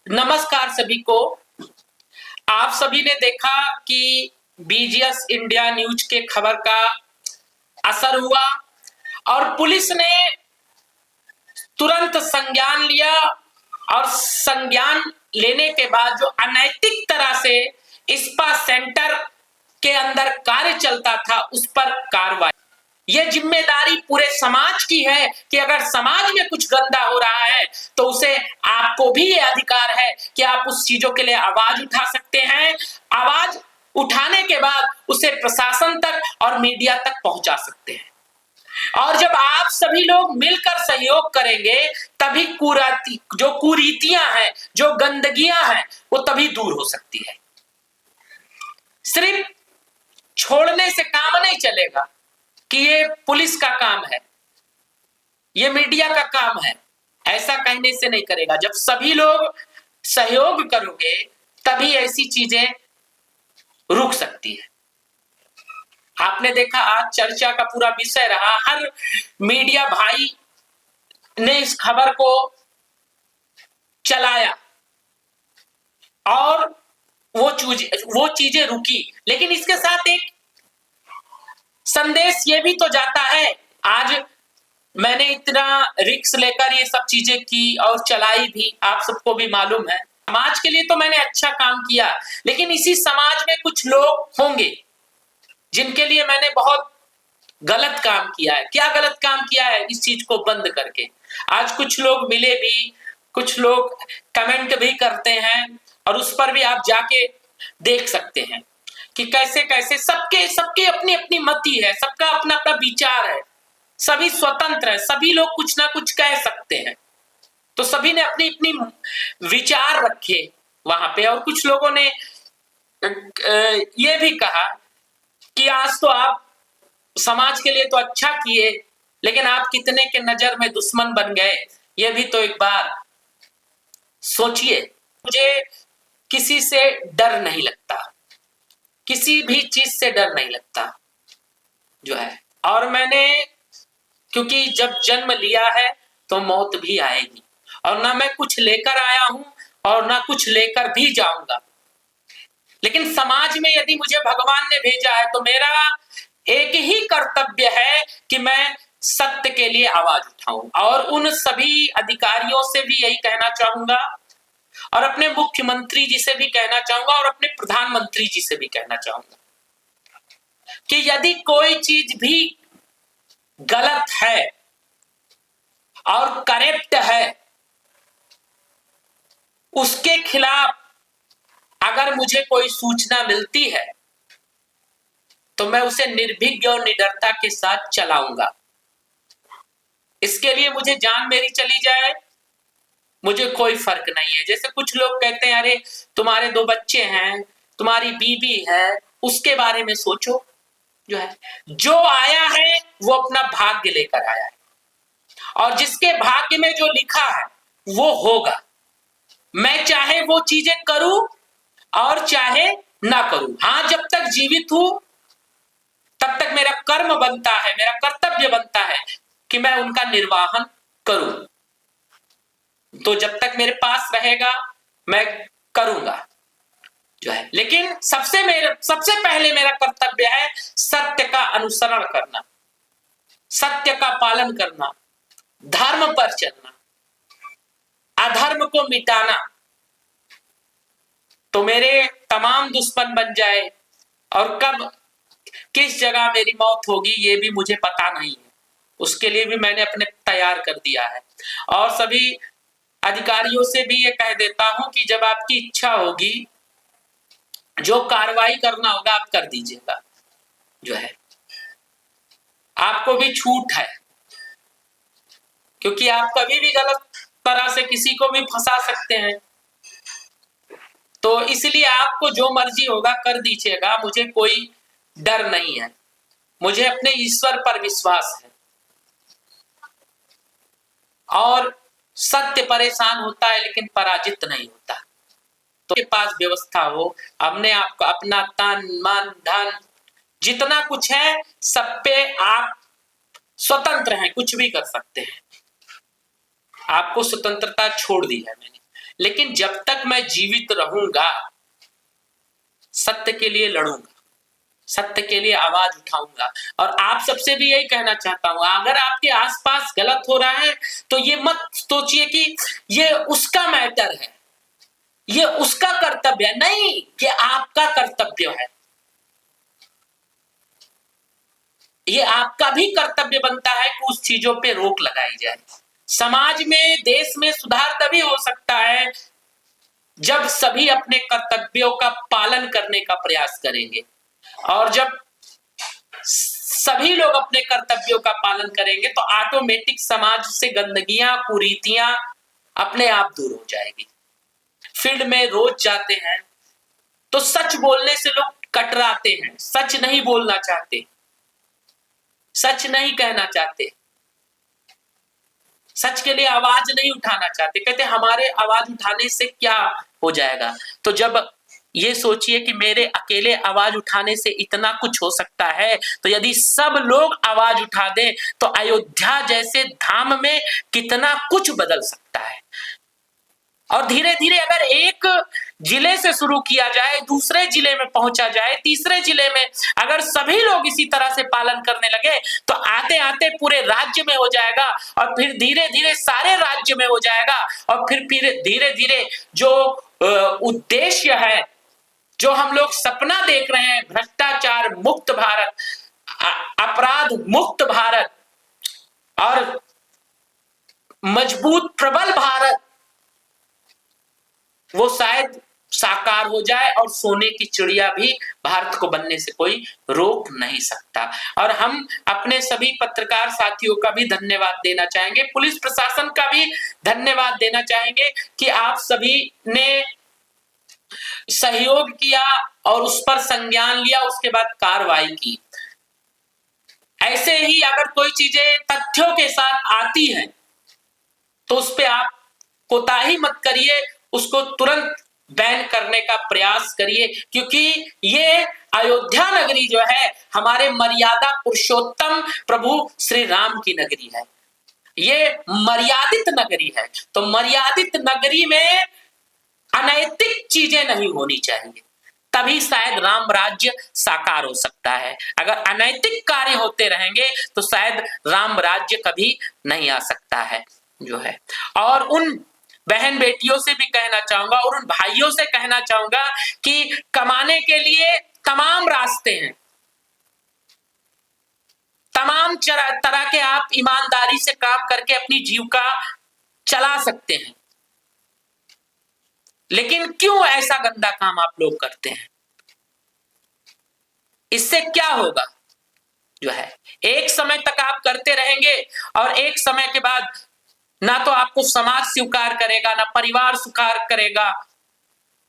नमस्कार सभी को। आप सभी ने देखा कि बीजीएस इंडिया न्यूज के खबर का असर हुआ और पुलिस ने तुरंत संज्ञान लिया और संज्ञान लेने के बाद जो अनैतिक तरह से इस्पा सेंटर के अंदर कार्य चलता था उस पर कार्रवाई। यह जिम्मेदारी पूरे समाज की है कि अगर समाज में कुछ गंदा हो रहा है तो उसे आपको भी ये अधिकार है कि आप उस चीजों के लिए आवाज उठा सकते हैं। आवाज उठाने के बाद उसे प्रशासन तक और मीडिया तक पहुंचा सकते हैं। और जब आप सभी लोग मिलकर सहयोग करेंगे तभी जो कुरीतियां हैं, जो गंदगियां हैं, वो तभी दूर हो सकती है। सिर्फ छोड़ने से काम नहीं चलेगा कि ये पुलिस का काम है, ये मीडिया का काम है, ऐसा कहने से नहीं करेगा। जब सभी लोग सहयोग करोगे तभी ऐसी चीजें रुक सकती है। आपने देखा आज चर्चा का पूरा विषय रहा, हर मीडिया भाई ने इस खबर को चलाया और वो चीजें रुकी, लेकिन इसके साथ एक संदेश ये भी तो जाता है। आज मैंने इतना रिस्क लेकर ये सब चीजें की और चलाई भी, आप सबको भी मालूम है। समाज के लिए तो मैंने अच्छा काम किया, लेकिन इसी समाज में कुछ लोग होंगे जिनके लिए मैंने बहुत गलत काम किया है। क्या गलत काम किया है? इस चीज को बंद करके आज कुछ लोग मिले भी, कुछ लोग कमेंट भी करते हैं और उस पर भी आप जाके देख सकते हैं कि कैसे कैसे सबके अपनी अपनी मति है, सबका अपना अपना विचार है, सभी स्वतंत्र है, सभी लोग कुछ ना कुछ कह सकते हैं। तो सभी ने अपनी अपनी विचार रखे वहां पे। और कुछ लोगों ने ये भी कहा कि आज तो आप समाज के लिए तो अच्छा किए, लेकिन आप कितने के नजर में दुश्मन बन गए, ये भी तो एक बार सोचिए। मुझे किसी से डर नहीं लगता, किसी भी चीज से डर नहीं लगता जो है। और मैंने क्योंकि जब जन्म लिया है तो मौत भी आएगी, और ना मैं कुछ लेकर आया हूं और ना कुछ लेकर भी जाऊंगा। लेकिन समाज में यदि मुझे भगवान ने भेजा है तो मेरा एक ही कर्तव्य है कि मैं सत्य के लिए आवाज उठाऊं। और उन सभी अधिकारियों से भी यही कहना चाहूंगा और अपने मुख्यमंत्री जी से भी कहना चाहूंगा और अपने प्रधानमंत्री जी से भी कहना चाहूंगा कि यदि कोई चीज भी गलत है और करेक्ट है, उसके खिलाफ अगर मुझे कोई सूचना मिलती है तो मैं उसे निर्भीक और निडरता के साथ चलाऊंगा। इसके लिए मुझे जान मेरी चली जाए, मुझे कोई फर्क नहीं है। जैसे कुछ लोग कहते हैं अरे तुम्हारे 2 बच्चे हैं, तुम्हारी बीवी है, उसके बारे में सोचो। जो है, जो आया है वो अपना भाग्य लेकर आया है और जिसके भाग्य में जो लिखा है वो होगा। मैं चाहे वो चीजें करूं और चाहे ना करूं, हाँ, जब तक जीवित हूं तब तक मेरा कर्म बनता है, मेरा कर्तव्य बनता है कि मैं उनका निर्वाहन करूं। तो जब तक मेरे पास रहेगा मैं करूंगा जो है। लेकिन सबसे पहले मेरा कर्तव्य है सत्य का अनुसरण करना, सत्य का पालन करना, धर्म पर चलना, अधर्म को मिटाना। तो मेरे तमाम दुश्मन बन जाए और कब किस जगह मेरी मौत होगी ये भी मुझे पता नहीं है, उसके लिए भी मैंने अपने तैयार कर दिया है। और सभी अधिकारियों से भी ये कह देता हूं कि जब आपकी इच्छा होगी, जो कार्रवाई करना होगा आप कर दीजिएगा जो है। आपको भी छूट है, क्योंकि आप कभी भी गलत तरह से किसी को भी फंसा सकते हैं। तो इसलिए आपको जो मर्जी होगा कर दीजिएगा, मुझे कोई डर नहीं है, मुझे अपने ईश्वर पर विश्वास है। और सत्य परेशान होता है लेकिन पराजित नहीं होता। तो के पास व्यवस्था हो, हमने आपको अपना तन मन धन जितना कुछ है सब पे आप स्वतंत्र हैं, कुछ भी कर सकते हैं। आपको स्वतंत्रता छोड़ दी है मैंने, लेकिन जब तक मैं जीवित रहूंगा सत्य के लिए लड़ूंगा, सत्य के लिए आवाज उठाऊंगा। और आप सबसे भी यही कहना चाहता हूं, अगर आपके आसपास गलत हो रहा है तो ये मत सोचिए कि ये उसका मैटर है, ये उसका कर्तव्य है। नहीं, ये आपका कर्तव्य है। ये आपका भी कर्तव्य बनता है कि उस चीजों पे रोक लगाई जाए। समाज में, देश में सुधार तभी हो सकता है जब सभी अपने कर्तव्यों का पालन करने का प्रयास करेंगे। और जब सभी लोग अपने कर्तव्यों का पालन करेंगे तो ऑटोमेटिक समाज से गंदगियां, कुरीतियां अपने आप दूर हो जाएगी। फील्ड में रोज जाते हैं तो सच बोलने से लोग कतराते हैं, सच नहीं बोलना चाहते, सच नहीं कहना चाहते, सच के लिए आवाज नहीं उठाना चाहते। कहते हमारे आवाज उठाने से क्या हो जाएगा। तो जब ये सोचिए कि मेरे अकेले आवाज उठाने से इतना कुछ हो सकता है, तो यदि सब लोग आवाज उठा दें तो अयोध्या जैसे धाम में कितना कुछ बदल सकता है। और धीरे धीरे अगर एक जिले से शुरू किया जाए, दूसरे जिले में पहुंचा जाए, तीसरे जिले में अगर सभी लोग इसी तरह से पालन करने लगे तो आते आते पूरे राज्य में हो जाएगा, और फिर धीरे धीरे सारे राज्य में हो जाएगा। और फिर धीरे धीरे जो उद्देश्य है, जो हम लोग सपना देख रहे हैं, भ्रष्टाचार मुक्त भारत, अपराध मुक्त भारत और मजबूत प्रबल भारत, वो शायद साकार हो जाए। और सोने की चिड़िया भी भारत को बनने से कोई रोक नहीं सकता। और हम अपने सभी पत्रकार साथियों का भी धन्यवाद देना चाहेंगे, पुलिस प्रशासन का भी धन्यवाद देना चाहेंगे कि आप सभी ने सहयोग किया और उस पर संज्ञान लिया, उसके बाद कार्रवाई की। ऐसे ही अगर कोई चीजें तथ्यों के साथ आती हैं तो उस पे आप कोताही मत करिए, उसको तुरंत बैन करने का प्रयास करिए, क्योंकि ये अयोध्या नगरी जो है हमारे मर्यादा पुरुषोत्तम प्रभु श्री राम की नगरी है। ये मर्यादित नगरी है, तो मर्यादित नगरी में अनैतिक चीजें नहीं होनी चाहिए, तभी शायद राम राज्य साकार हो सकता है। अगर अनैतिक कार्य होते रहेंगे तो शायद राम राज्य कभी नहीं आ सकता है जो है। और उन बहन बेटियों से भी कहना चाहूंगा और उन भाइयों से कहना चाहूंगा कि कमाने के लिए तमाम रास्ते हैं, तमाम तरह के आप ईमानदारी से काम करके अपनी जीविका चला सकते हैं, लेकिन क्यों ऐसा गंदा काम आप लोग करते हैं? इससे क्या होगा जो है, एक समय तक आप करते रहेंगे और एक समय के बाद ना तो आपको समाज स्वीकार करेगा, ना परिवार स्वीकार करेगा,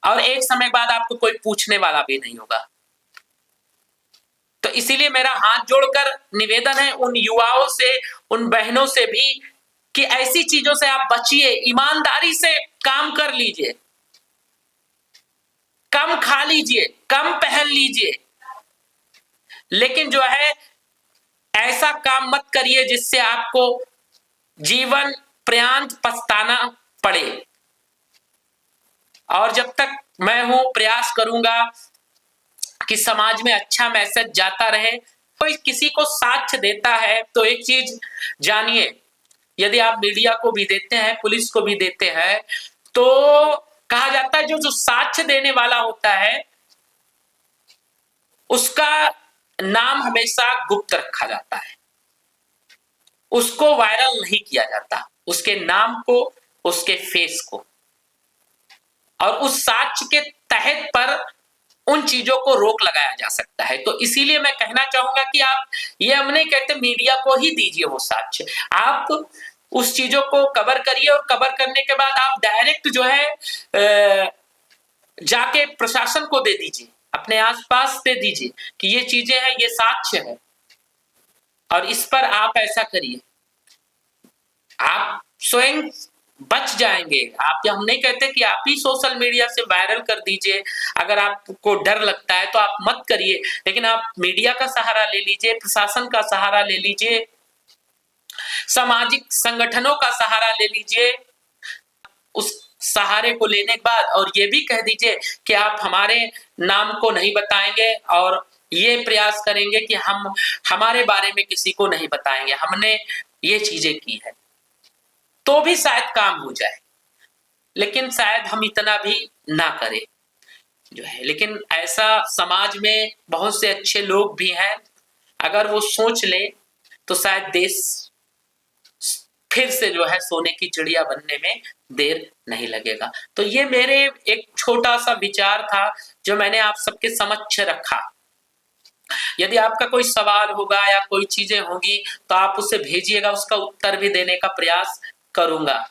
और एक समय बाद आपको कोई पूछने वाला भी नहीं होगा। तो इसीलिए मेरा हाथ जोड़कर निवेदन है उन युवाओं से, उन बहनों से भी कि ऐसी चीजों से आप बचिए, ईमानदारी से काम कर लीजिए, कम खा लीजिए, कम पहन लीजिए, लेकिन जो है ऐसा काम मत करिए जिससे आपको जीवन पर्यंत पछताना पड़े। और जब तक मैं हूं प्रयास करूंगा कि समाज में अच्छा मैसेज जाता रहे। कोई किसी को साक्ष्य देता है तो एक चीज जानिए, यदि आप मीडिया को भी देते हैं, पुलिस को भी देते हैं, तो कहा जाता है जो साक्ष्य देने वाला होता है उसका नाम हमेशा गुप्त रखा जाता है, उसको वायरल नहीं किया जाता, उसके नाम को, उसके फेस को, और उस साक्ष्य के तहत पर उन चीजों को रोक लगाया जा सकता है। तो इसीलिए मैं कहना चाहूंगा कि आप, ये हम नहीं कहते मीडिया को ही दीजिए वो साक्ष्य, आप उस चीजों को कवर करिए, और कवर करने के बाद आप डायरेक्ट जो है जाके प्रशासन को दे दीजिए, अपने आसपास दे दीजिए कि ये चीजें हैं, ये साक्ष्य है और इस पर आप ऐसा करिए। आप स्वयं बच जाएंगे। आप, हम नहीं कहते कि आप ही सोशल मीडिया से वायरल कर दीजिए, अगर आपको डर लगता है तो आप मत करिए, लेकिन आप मीडिया का सहारा ले लीजिए, प्रशासन का सहारा ले लीजिए, सामाजिक संगठनों का सहारा ले लीजिए, उस सहारे को लेने के बाद, और ये भी कह दीजिए कि आप हमारे नाम को नहीं बताएंगे और ये प्रयास करेंगे कि हम हमारे बारे में किसी को नहीं बताएंगे, हमने ये चीजें की है, तो भी शायद काम हो जाए। लेकिन शायद हम इतना भी ना करें जो है। लेकिन ऐसा समाज में बहुत से अच्छे लोग भी हैं, अगर वो सोच ले तो शायद देश फिर से जो है सोने की चिड़िया बनने में देर नहीं लगेगा। तो ये मेरे एक छोटा सा विचार था जो मैंने आप सबके समक्ष रखा। यदि आपका कोई सवाल होगा या कोई चीजें होगी तो आप उसे भेजिएगा, उसका उत्तर भी देने का प्रयास करूंगा।